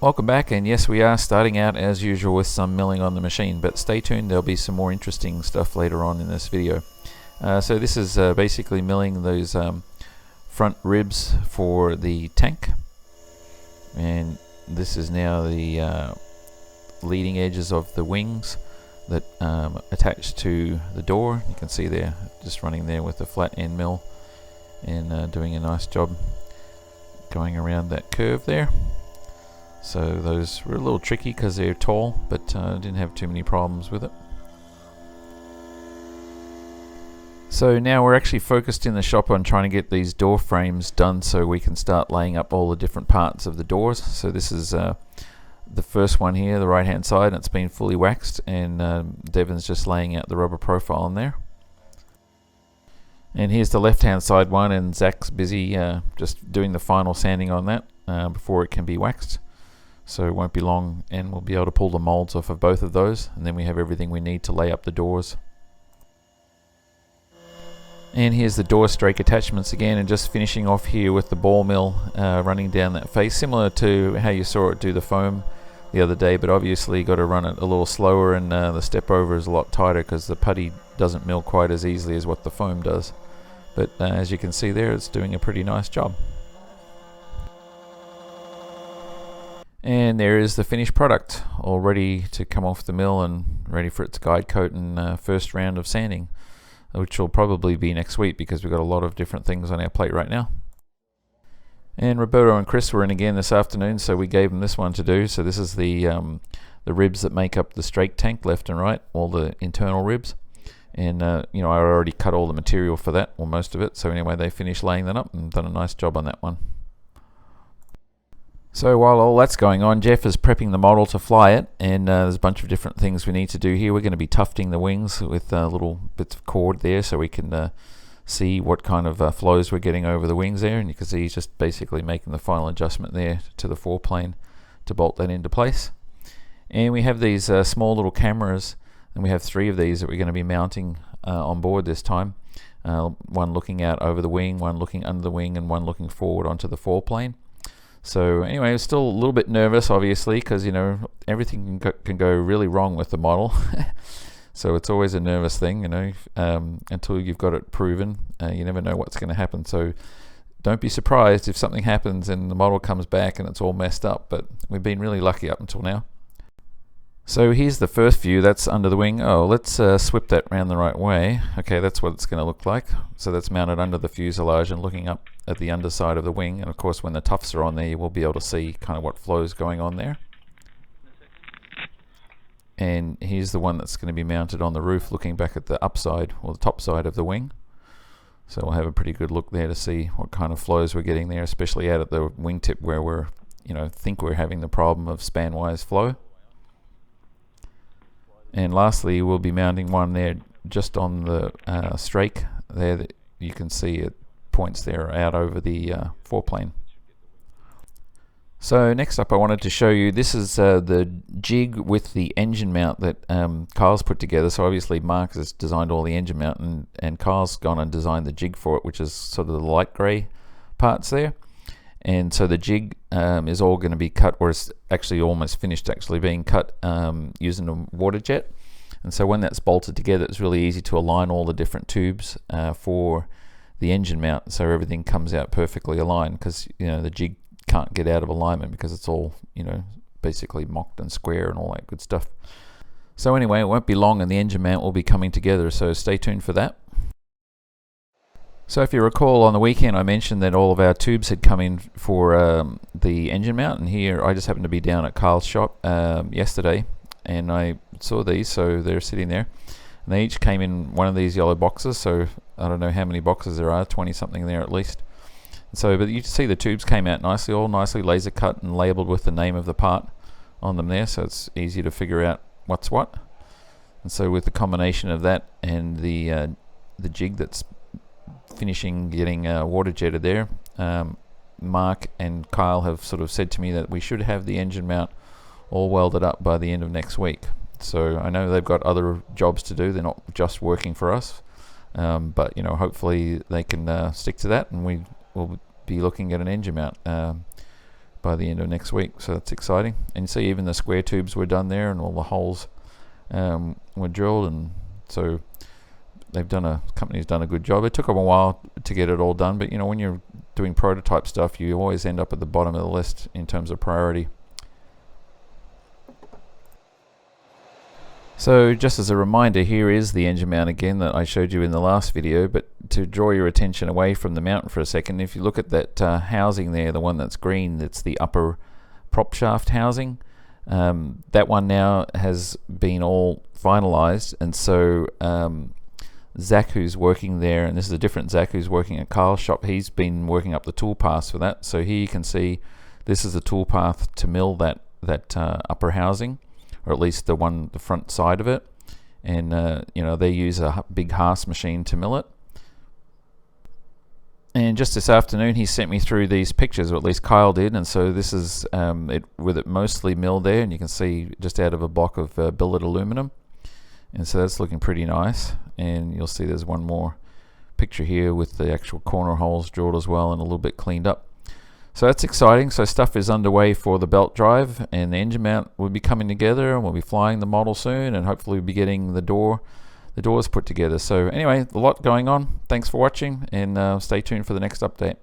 Welcome back, and yes, we are starting out as usual with some milling on the machine, but stay tuned, there'll be some more interesting stuff later on in this video. So this is basically milling those front ribs for the tank, and this is now the leading edges of the wings that attach to the door. You can see they're just running there with the flat end mill and doing a nice job going around that curve there. So those were a little tricky because they're tall, but didn't have too many problems with it. So now we're actually focused in the shop on trying to get these door frames done so we can start laying up all the different parts of the doors. So this is the first one here, the right hand side, and it's been fully waxed, and Devon's just laying out the rubber profile in there. And here's the left hand side one, and Zach's busy just doing the final sanding on that before it can be waxed. So it won't be long and we'll be able to pull the molds off of both of those, and then we have everything we need to lay up the doors. And here's the door strake attachments again, and just finishing off here with the ball mill running down that face, similar to how you saw it do the foam the other day, but obviously got to run it a little slower, and the step over is a lot tighter because the putty doesn't mill quite as easily as what the foam does. But as you can see there, it's doing a pretty nice job. And there is the finished product, all ready to come off the mill and ready for its guide coat and first round of sanding, which will probably be next week because we've got a lot of different things on our plate right now. And Roberto and Chris were in again this afternoon, so we gave them this one to do. So this is the ribs that make up the strake tank, left and right, all the internal ribs. And you know, I already cut all the material for that, or most of it. So anyway, they finished laying that up and done a nice job on that one. So while all that's going on, Jeff is prepping the model to fly it, and there's a bunch of different things we need to do here. We're going to be tufting the wings with little bits of cord there so we can see what kind of flows we're getting over the wings there, and you can see he's just basically making the final adjustment there to the foreplane to bolt that into place. And we have these small little cameras, and we have 3 of these that we're going to be mounting on board this time. One looking out over the wing, one looking under the wing, and one looking forward onto the foreplane. So anyway, I was still a little bit nervous, obviously, because you know everything can go really wrong with the model. So it's always a nervous thing, you know, until you've got it proven. You never know what's going to happen. So don't be surprised if something happens and the model comes back and it's all messed up. But we've been really lucky up until now. So here's the first view, that's under the wing. Oh, let's swip that around the right way. Okay, that's what it's going to look like. So that's mounted under the fuselage and looking up at the underside of the wing. And of course, when the tufts are on there, you will be able to see kind of what flow is going on there. And here's the one that's going to be mounted on the roof, looking back at the upside, or the top side of the wing. So we'll have a pretty good look there to see what kind of flows we're getting there, especially out at the wingtip where we're, you know, think we're having the problem of span-wise flow. And lastly, we'll be mounting one there just on the strake there that you can see it points there out over the foreplane. So next up, I wanted to show you, this is the jig with the engine mount that Kyle's put together. So obviously Mark has designed all the engine mount, and Kyle's gone and designed the jig for it, which is sort of the light grey parts there. And so the jig is all going to be cut, or it's actually almost finished actually being cut using a water jet. And so when that's bolted together, it's really easy to align all the different tubes for the engine mount, so everything comes out perfectly aligned, because you know the jig can't get out of alignment because it's all, you know, basically mocked and square and all that good stuff. So anyway, it won't be long and the engine mount will be coming together, so stay tuned for that. So if you recall, on the weekend I mentioned that all of our tubes had come in for the engine mount, and here I just happened to be down at Carl's shop yesterday, and I saw these, so they're sitting there, and they each came in one of these yellow boxes. So I don't know how many boxes there are, 20 something there at least. So but you can see the tubes came out nicely, all nicely laser cut and labeled with the name of the part on them there, so it's easy to figure out what's what. And so with the combination of that and the jig that's finishing getting water jetted there, Mark and Kyle have sort of said to me that we should have the engine mount all welded up by the end of next week. So I know they've got other jobs to do, they're not just working for us, but you know, hopefully they can stick to that, and we will be looking at an engine mount by the end of next week, so that's exciting. And you see even the square tubes were done there, and all the holes were drilled, and so company's done a good job. It took them a while to get it all done, but you know, when you're doing prototype stuff, you always end up at the bottom of the list in terms of priority. So just as a reminder, here is the engine mount again that I showed you in the last video, but to draw your attention away from the mountain for a second, if you look at that housing there, the one that's green, that's the upper prop shaft housing. That one now has been all finalized, and so Zach, who's working there, and this is a different Zach who's working at Carl's shop, he's been working up the tool paths for that. So here you can see this is the tool path to mill that upper housing, or at least the front side of it, and you know, they use a big Haas machine to mill it. And just this afternoon he sent me through these pictures, or at least Kyle did, and so this is it with it mostly milled there, and you can see just out of a block of billet aluminum, and so that's looking pretty nice. And you'll see there's one more picture here with the actual corner holes drilled as well and a little bit cleaned up. So that's exciting. So stuff is underway for the belt drive, and the engine mount will be coming together, and we'll be flying the model soon, and hopefully we'll be getting the doors put together. So anyway, a lot going on. Thanks for watching, and stay tuned for the next update.